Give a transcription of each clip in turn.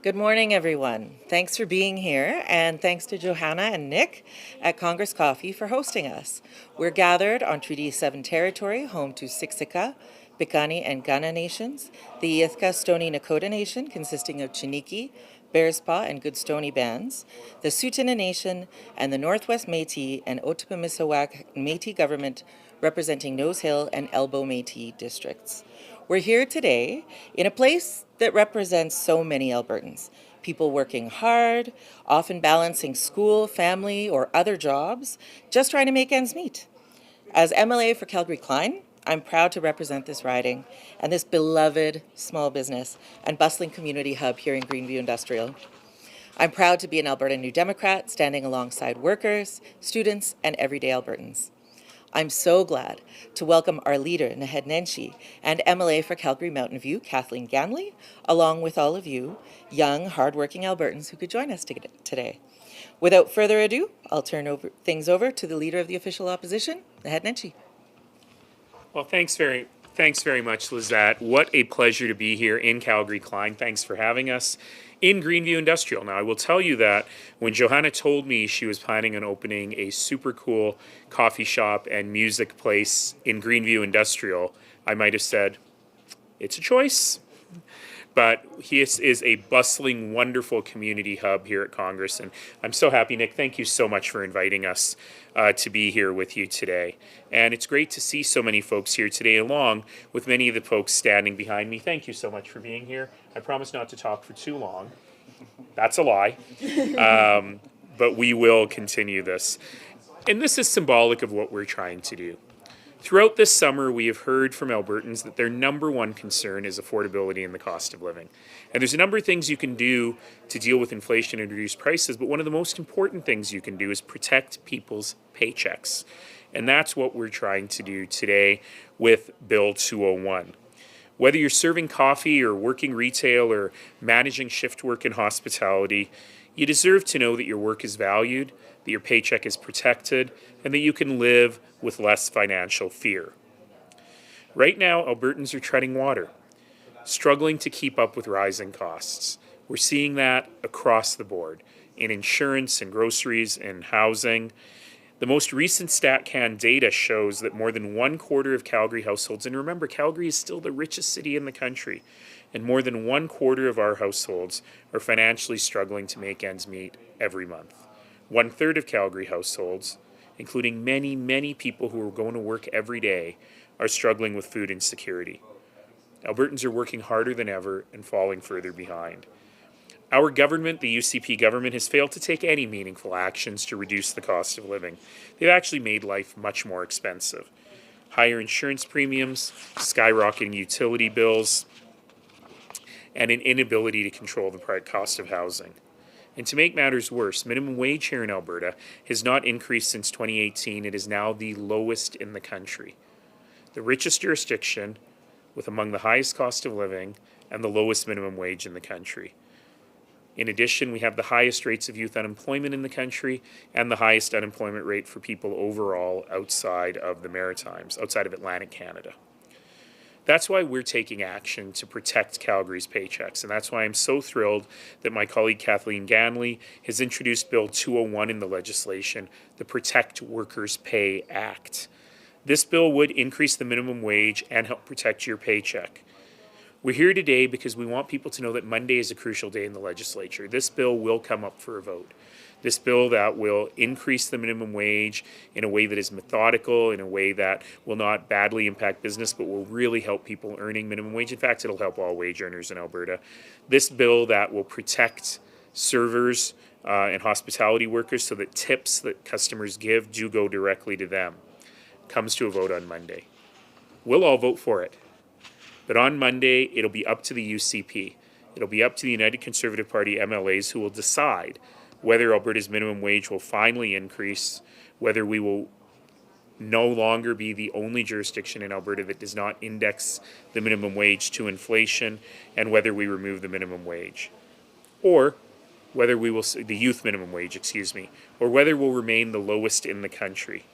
Good morning, everyone. Thanks for being here, and thanks to Johanna and Nick at Congress Coffee for hosting us. We're gathered on Treaty 7 territory, home to Siksika, Piikani, and Kainai nations, the Ithka Stoney Nakoda Nation, consisting of Chiniki, Bearspaw, and Goodstoney bands, the Tsuut'ina Nation, and the Northwest Métis and Otipemisiwak Métis government representing Nose Hill and Elbow Métis districts. We're here today in a place that represents so many Albertans. People working hard, often balancing school, family, or other jobs, just trying to make ends meet. As MLA for Calgary-Klein, I'm proud to represent this riding and this beloved small business and bustling community hub here in Greenview Industrial. I'm proud to be an Alberta New Democrat standing alongside workers, students, and everyday Albertans. I'm so glad to welcome our leader, Naheed Nenshi, and MLA for Calgary-Mountain View, Kathleen Ganley, along with all of you, young, hardworking Albertans who could join us today. Without further ado, I'll turn things over to the Leader of the Official Opposition, Naheed Nenshi. Well, thanks very much, Lizette. What a pleasure to be here in Calgary-Klein. Thanks for having us in Greenview Industrial. Now, I will tell you that when Johanna told me she was planning on opening a super cool coffee shop and music place in Greenview Industrial, I might have said, it's a choice. But this is a bustling, wonderful community hub here at Congress, and I'm so happy, Nick. Thank you so much for inviting us to be here with you today. And it's great to see so many folks here today, along with many of the folks standing behind me. Thank you so much for being here. I promise not to talk for too long. That's a lie. But we will continue this. And this is symbolic of what we're trying to do. Throughout this summer, we have heard from Albertans that their number one concern is affordability and the cost of living. And there's a number of things you can do to deal with inflation and reduce prices, but one of the most important things you can do is protect people's paychecks. And that's what we're trying to do today with Bill 201. Whether you're serving coffee or working retail or managing shift work in hospitality, you deserve to know that your work is valued, that your paycheck is protected, and that you can live with less financial fear. Right now, Albertans are treading water, struggling to keep up with rising costs. We're seeing that across the board, in insurance and groceries and housing. The most recent StatCan data shows that more than 1/4 of Calgary households, and remember, Calgary is still the richest city in the country, and more than 1/4 of our households are financially struggling to make ends meet every month. 1/3 of Calgary households, including many, many people who are going to work every day, are struggling with food insecurity. Albertans are working harder than ever and falling further behind. Our government, the UCP government, has failed to take any meaningful actions to reduce the cost of living. They've actually made life much more expensive. Higher insurance premiums, skyrocketing utility bills, and an inability to control the cost of housing. And to make matters worse, minimum wage here in Alberta has not increased since 2018. It is now the lowest in the country. The richest jurisdiction with among the highest cost of living and the lowest minimum wage in the country. In addition, we have the highest rates of youth unemployment in the country and the highest unemployment rate for people overall outside of the Maritimes, outside of Atlantic Canada. That's why we're taking action to protect Calgary's paychecks, and that's why I'm so thrilled that my colleague Kathleen Ganley has introduced Bill 201 in the legislation, the Protect Workers' Pay Act. This bill would increase the minimum wage and help protect your paycheck. We're here today because we want people to know that Monday is a crucial day in the legislature. This bill will come up for a vote. This bill that will increase the minimum wage in a way that is methodical, in a way that will not badly impact business, but will really help people earning minimum wage. In fact, it'll help all wage earners in Alberta. This bill that will protect servers and hospitality workers so that tips that customers give do go directly to them comes to a vote on Monday. We'll all vote for it. But on Monday, it'll be up to the UCP. It'll be up to the United Conservative Party MLAs who will decide whether Alberta's minimum wage will finally increase, whether we will no longer be the only jurisdiction in Alberta that does not index the minimum wage to inflation, and whether we remove the minimum wage. Or whether we will, the youth minimum wage, or whether we'll remain the lowest in the country.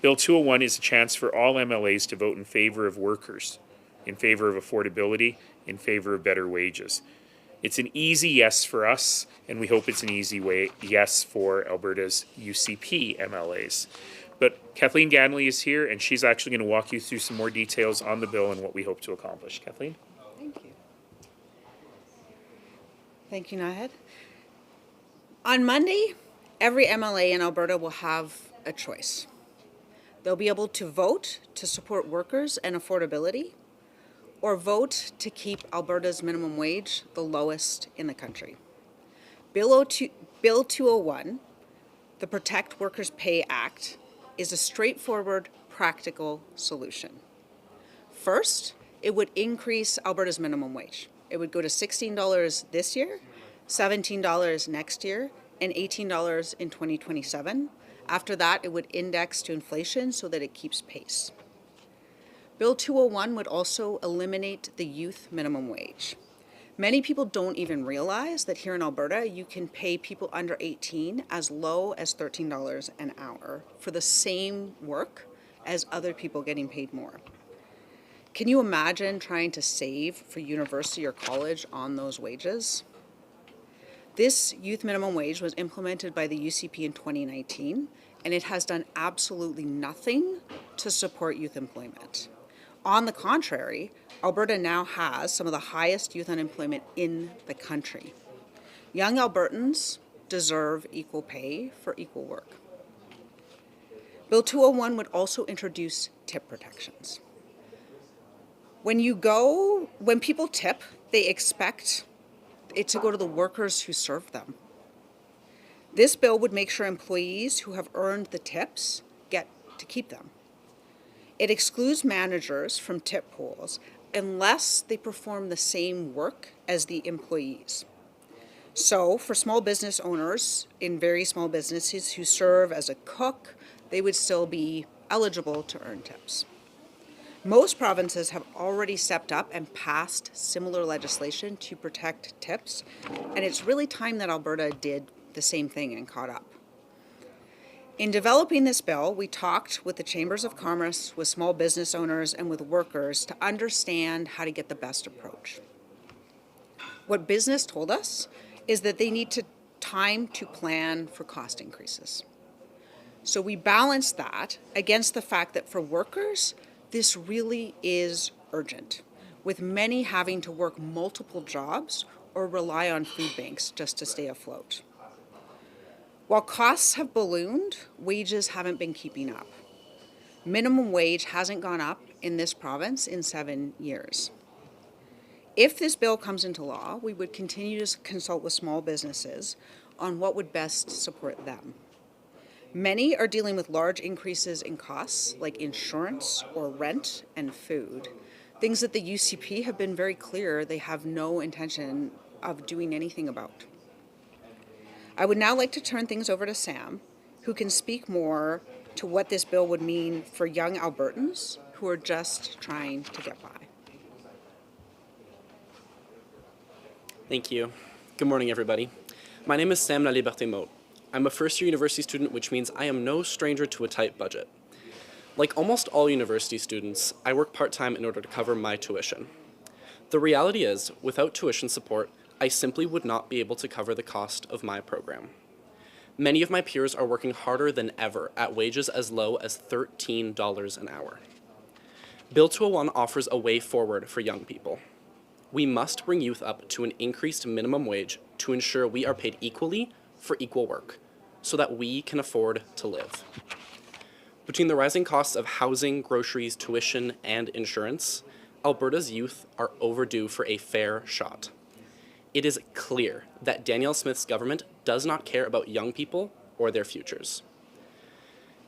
Bill 201 is a chance for all MLAs to vote in favor of workers, in favor of affordability, in favor of better wages. It's an easy yes for us, and we hope it's an easy yes for Alberta's UCP MLAs. But Kathleen Ganley is here, and she's actually going to walk you through some more details on the bill and what we hope to accomplish. Kathleen? Thank you. Thank you, Naheed. On Monday, every MLA in Alberta will have a choice. They'll be able to vote to support workers and affordability, or vote to keep Alberta's minimum wage the lowest in the country. Bill 201, the Protect Workers' Pay Act, is a straightforward, practical solution. First, it would increase Alberta's minimum wage. It would go to $16 this year, $17 next year, and $18 in 2027. After that, it would index to inflation so that it keeps pace. Bill 201 would also eliminate the youth minimum wage. Many people don't even realize that here in Alberta, you can pay people under 18 as low as $13 an hour for the same work as other people getting paid more. Can you imagine trying to save for university or college on those wages? This youth minimum wage was implemented by the UCP in 2019, and it has done absolutely nothing to support youth employment. On the contrary, Alberta now has some of the highest youth unemployment in the country. Young Albertans deserve equal pay for equal work. Bill 201 would also introduce tip protections. When people tip, they expect it to go to the workers who serve them. This bill would make sure employees who have earned the tips get to keep them. It excludes managers from tip pools unless they perform the same work as the employees. So for small business owners in very small businesses who serve as a cook, they would still be eligible to earn tips. Most provinces have already stepped up and passed similar legislation to protect tips, and it's really time that Alberta did the same thing and caught up. In developing this bill, we talked with the Chambers of Commerce, with small business owners, and with workers to understand how to get the best approach. What business told us is that they need time to plan for cost increases. So we balanced that against the fact that for workers, this really is urgent, with many having to work multiple jobs or rely on food banks just to stay afloat. While costs have ballooned, wages haven't been keeping up. Minimum wage hasn't gone up in this province in 7 years. If this bill comes into law, we would continue to consult with small businesses on what would best support them. Many are dealing with large increases in costs like insurance or rent and food, things that the UCP have been very clear they have no intention of doing anything about. I would now like to turn things over to Sam, who can speak more to what this bill would mean for young Albertans who are just trying to get by. Thank you. Good morning, everybody. My name is Sam La Liberté Mote. I'm a first-year university student, which means I am no stranger to a tight budget. Like almost all university students, I work part-time in order to cover my tuition. The reality is, without tuition support, I simply would not be able to cover the cost of my program. Many of my peers are working harder than ever at wages as low as $13 an hour. Bill 201 offers a way forward for young people. We must bring youth up to an increased minimum wage to ensure we are paid equally for equal work, so that we can afford to live. Between the rising costs of housing, groceries, tuition, and insurance, Alberta's youth are overdue for a fair shot. It is clear that Danielle Smith's government does not care about young people or their futures.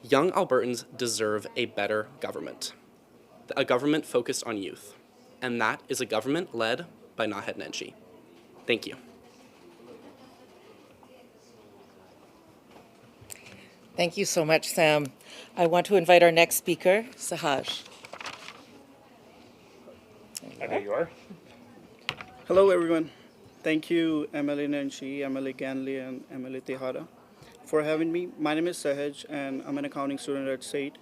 Young Albertans deserve a better government, a government focused on youth, and that is a government led by Naheed Nenshi. Thank you. Thank you so much, Sam. I want to invite our next speaker, Sahaj. There you are. Hello, everyone. Thank you, MLA Nenshi, MLA Ganley, and MLA Tejada for having me. My name is Sahaj, and I'm an accounting student at SAIT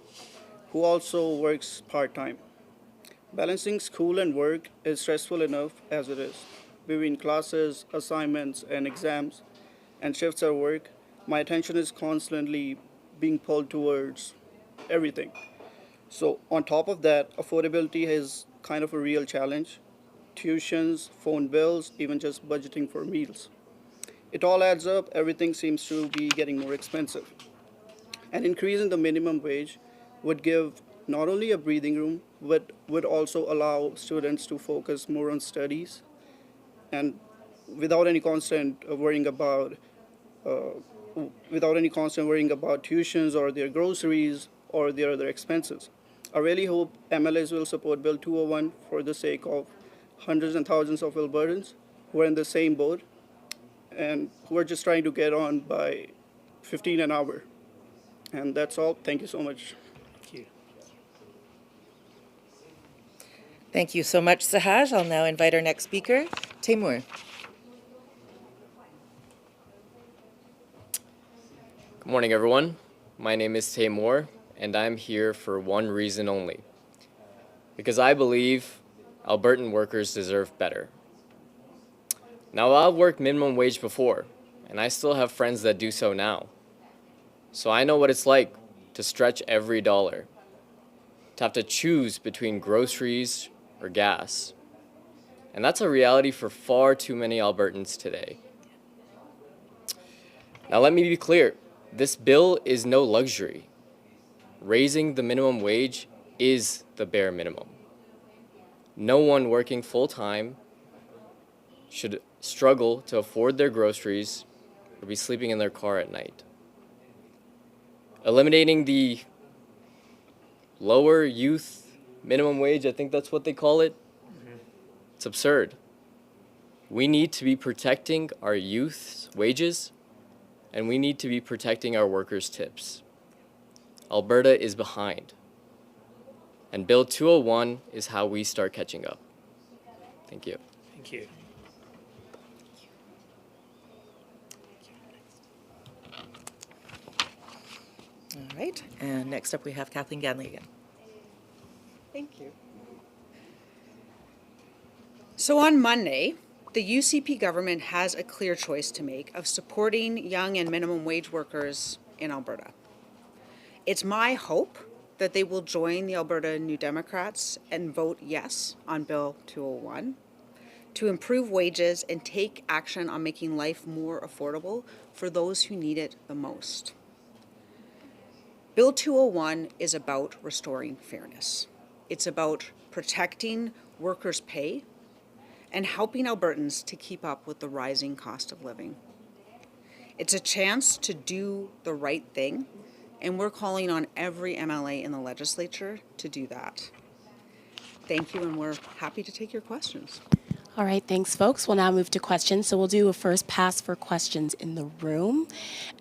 who also works part-time. Balancing school and work is stressful enough as it is. between classes, assignments, and exams, and shifts at work, my attention is constantly being pulled towards everything. So, on top of that, affordability is kind of a real challenge. Tuitions, phone bills, even just budgeting for meals. It all adds up, everything seems to be getting more expensive. And increasing the minimum wage would give not only a breathing room, but would also allow students to focus more on studies and without any constant worrying about tuitions or their groceries or their other expenses. I really hope MLAs will support Bill 201 for the sake of hundreds and thousands of Albertans who are in the same boat and who are just trying to get on by 15 an hour. And that's all. Thank you so much. Thank you. Thank you so much, Sahaj. I'll now invite our next speaker, Taimur. Good morning, everyone. My name is Taimur, and I'm here for one reason only. Because I believe Albertan workers deserve better. Now, I've worked minimum wage before, and I still have friends that do so now. So I know what it's like to stretch every dollar, to have to choose between groceries or gas. And that's a reality for far too many Albertans today. Now, let me be clear. This bill is no luxury. Raising the minimum wage is the bare minimum. No one working full-time should struggle to afford their groceries or be sleeping in their car at night. Eliminating the lower youth minimum wage, I think that's what they call it, it's absurd. We need to be protecting our youth's wages, and we need to be protecting our workers' tips. Alberta is behind, and Bill 201 is how we start catching up. Thank you. Thank you. All right, and next up we have Kathleen Ganley again. Thank you. So on Monday, the UCP government has a clear choice to make of supporting young and minimum wage workers in Alberta. It's my hope that they will join the Alberta New Democrats and vote yes on Bill 201 to improve wages and take action on making life more affordable for those who need it the most. Bill 201 is about restoring fairness. It's about protecting workers' pay and helping Albertans to keep up with the rising cost of living. It's a chance to do the right thing, and we're calling on every MLA in the legislature to do that. Thank you, and we're happy to take your questions. All right, thanks, folks. We'll now move to questions. So we'll do a first pass for questions in the room.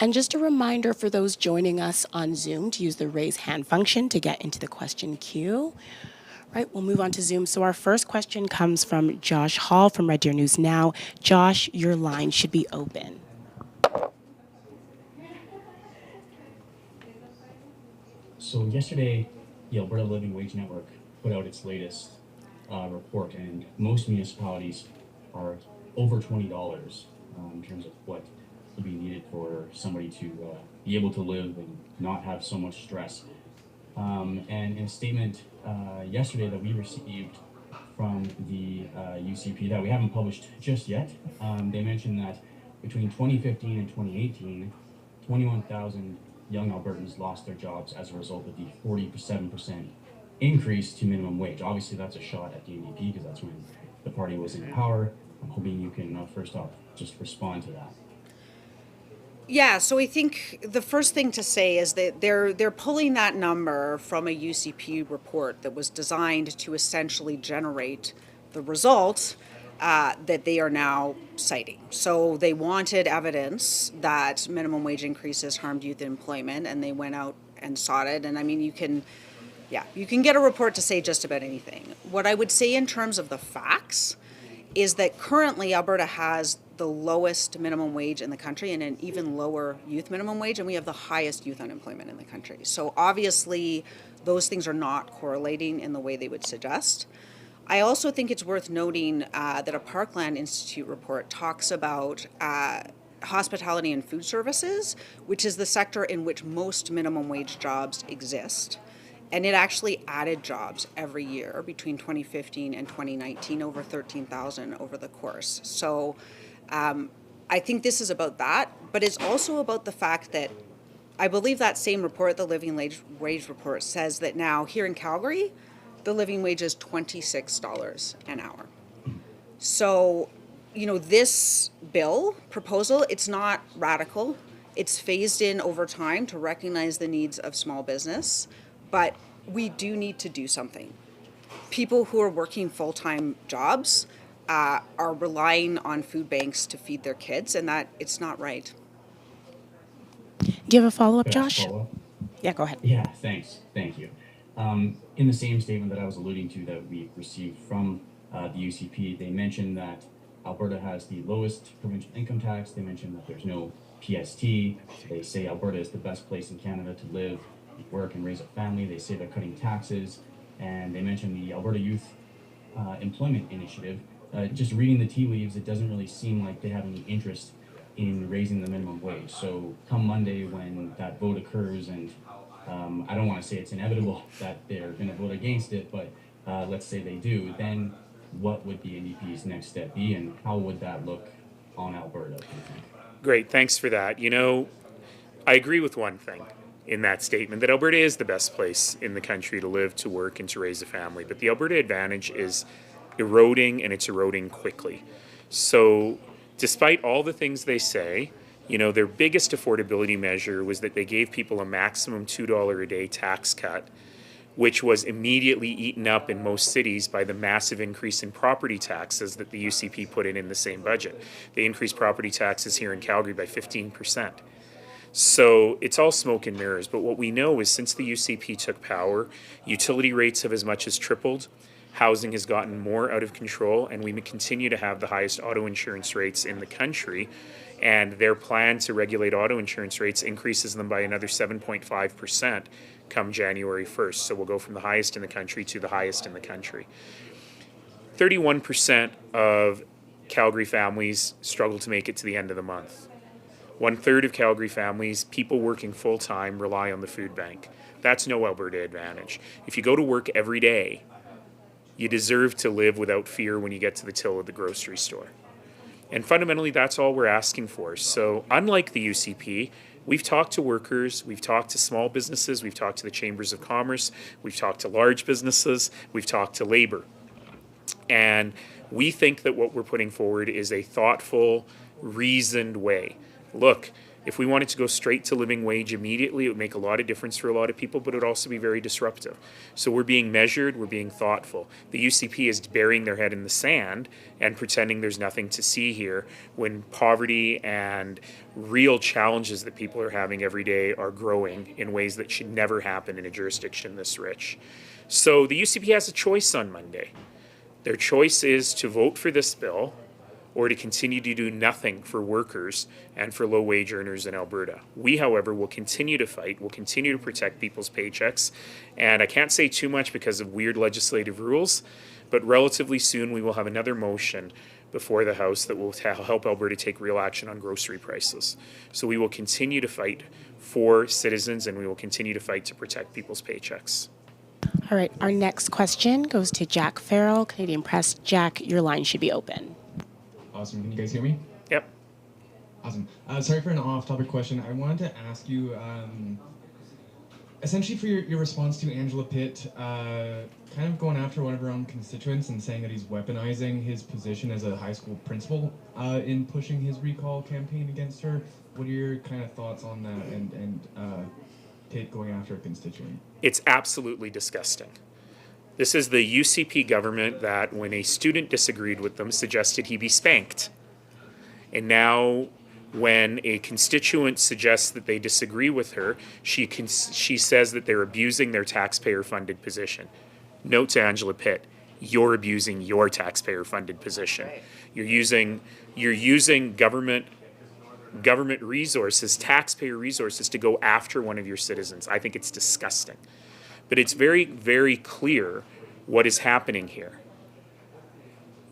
And just a reminder for those joining us on Zoom to use the raise hand function to get into the question queue. All right, we'll move on to Zoom. So our first question comes from Josh Hall from Red Deer News Now. Josh, your line should be open. So yesterday, the Alberta Living Wage Network put out its latest report, and most municipalities are over $20 in terms of what will be needed for somebody to be able to live and not have so much stress. And in a statement yesterday that we received from the UCP that we haven't published just yet, they mentioned that between 2015 and 2018, 21,000 young Albertans lost their jobs as a result of the 47% increase to minimum wage. Obviously, that's a shot at the NDP because that's when the party was in power. I'm hoping you can first off just respond to that. Yeah, so I think the first thing to say is that they're pulling that number from a UCP report that was designed to essentially generate the results that they are now citing. So they wanted evidence that minimum wage increases harmed youth employment, and they went out and sought it. And I mean, you can get a report to say just about anything. What I would say in terms of the facts is that currently Alberta has the lowest minimum wage in the country and an even lower youth minimum wage, and we have the highest youth unemployment in the country. So obviously those things are not correlating in the way they would suggest. I also think it's worth noting that a Parkland Institute report talks about hospitality and food services, which is the sector in which most minimum wage jobs exist. And it actually added jobs every year between 2015 and 2019, over 13,000 over the course. So I think this is about that, but it's also about the fact that I believe that same report, the living wage report, says that now here in Calgary, the living wage is $26 an hour. So, this bill proposal, it's not radical. It's phased in over time to recognize the needs of small business, but we do need to do something. People who are working full-time jobs are relying on food banks to feed their kids, and that it's not right. Do you have a follow-up, Could I Josh? follow up? Yeah, go ahead. Yeah, thanks. Thank you. In the same statement that I was alluding to that we received from the UCP, they mentioned that Alberta has the lowest provincial income tax. They mentioned that there's no PST. They say Alberta is the best place in Canada to live, work, and raise a family. They say they're cutting taxes. And they mentioned the Alberta Youth Employment Initiative. Just reading the tea leaves, it doesn't really seem like they have any interest in raising the minimum wage. So come Monday when that vote occurs, and I don't want to say it's inevitable that they're going to vote against it, but let's say they do, then what would the NDP's next step be, and how would that look on Alberta, do you think? Great, thanks for that. I agree with one thing in that statement, that Alberta is the best place in the country to live, to work, and to raise a family. But the Alberta Advantage is eroding, and it's eroding quickly. So despite all the things they say, their biggest affordability measure was that they gave people a maximum $2 a day tax cut, which was immediately eaten up in most cities by the massive increase in property taxes that the UCP put in the same budget. They increased property taxes here in Calgary by 15%. So it's all smoke and mirrors. But what we know is since the UCP took power, utility rates have as much as tripled. Housing has gotten more out of control, and we continue to have the highest auto insurance rates in the country. And their plan to regulate auto insurance rates increases them by another 7.5% come January 1st. So we'll go from the highest in the country to the highest in the country. 31% of Calgary families struggle to make it to the end of the month. 1/3 of Calgary families, people working full-time, rely on the food bank. That's no Alberta Advantage. If you go to work every day, you deserve to live without fear when you get to the till of the grocery store. And fundamentally, that's all we're asking for. So unlike the UCP, we've talked to workers, we've talked to small businesses, we've talked to the chambers of commerce, we've talked to large businesses, we've talked to labor. And we think that what we're putting forward is a thoughtful, reasoned way. Look, if we wanted to go straight to living wage immediately, it would make a lot of difference for a lot of people, but it would also be very disruptive. So we're being measured, we're being thoughtful. The UCP is burying their head in the sand and pretending there's nothing to see here when poverty and real challenges that people are having every day are growing in ways that should never happen in a jurisdiction this rich. So the UCP has a choice on Monday. Their choice is to vote for this bill or to continue to do nothing for workers and for low-wage earners in Alberta. We, however, will continue to fight, will continue to protect people's paychecks, and I can't say too much because of weird legislative rules, but relatively soon we will have another motion before the House that will help Alberta take real action on grocery prices. So we will continue to fight for citizens, and we will continue to fight to protect people's paychecks. All right, our next question goes to Jack Farrell, Canadian Press. Jack, your line should be open. Awesome. Can you guys hear me? Yep. Awesome. Sorry for an off-topic question. I wanted to ask you, essentially for your response to Angela Pitt, kind of going after one of her own constituents and saying that he's weaponizing his position as a high school principal in pushing his recall campaign against her. What are your kind of thoughts on that and Pitt going after a constituent? It's absolutely disgusting. This is the UCP government that, when a student disagreed with them, suggested he be spanked. And now, when a constituent suggests that they disagree with her, she says that they're abusing their taxpayer-funded position. Note to Angela Pitt, you're abusing your taxpayer-funded position. Right. You're using government resources, taxpayer resources, to go after one of your citizens. I think it's disgusting. But it's very, very clear what is happening here.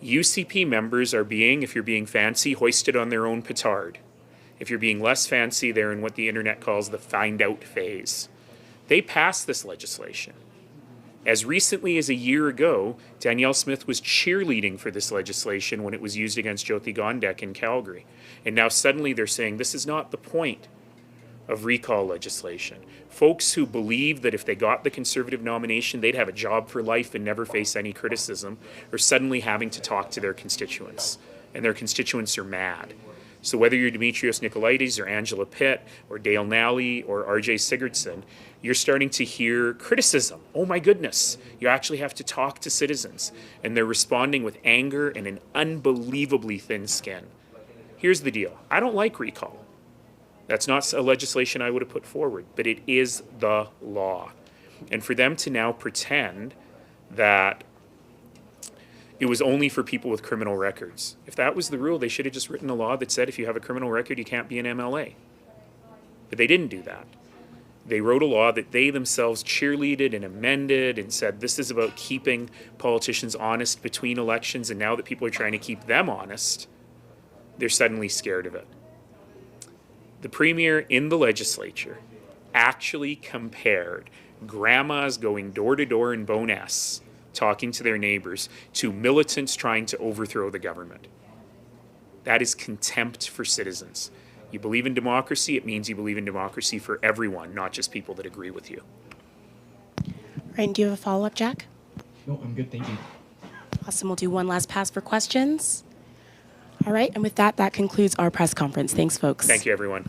UCP members are being, if you're being fancy, hoisted on their own petard. If you're being less fancy, they're in what the internet calls the find out phase. They passed this legislation. As recently as a year ago, Danielle Smith was cheerleading for this legislation when it was used against Jyoti Gondek in Calgary. And now suddenly they're saying this is not the point of recall legislation. Folks who believe that if they got the Conservative nomination, they'd have a job for life and never face any criticism, are suddenly having to talk to their constituents. And their constituents are mad. So whether you're Demetrios Nicolaides or Angela Pitt or Dale Nally or RJ Sigurdsson, you're starting to hear criticism. Oh my goodness, you actually have to talk to citizens. And they're responding with anger and an unbelievably thin skin. Here's the deal. I don't like recall. That's not a legislation I would have put forward, but it is the law. And for them to now pretend that it was only for people with criminal records. If that was the rule, they should have just written a law that said if you have a criminal record, you can't be an MLA. But they didn't do that. They wrote a law that they themselves cheerleaded and amended and said this is about keeping politicians honest between elections, and now that people are trying to keep them honest, they're suddenly scared of it. The Premier in the legislature actually compared grandmas going door to door in Bowness talking to their neighbors to militants trying to overthrow the government. That is contempt for citizens. You believe in democracy, it means you believe in democracy for everyone, not just people that agree with you. Right, and do you have a follow-up, Jack? No, I'm good, thank you. Awesome, we'll do one last pass for questions. All right, and with that, that concludes our press conference. Thanks, folks. Thank you, everyone.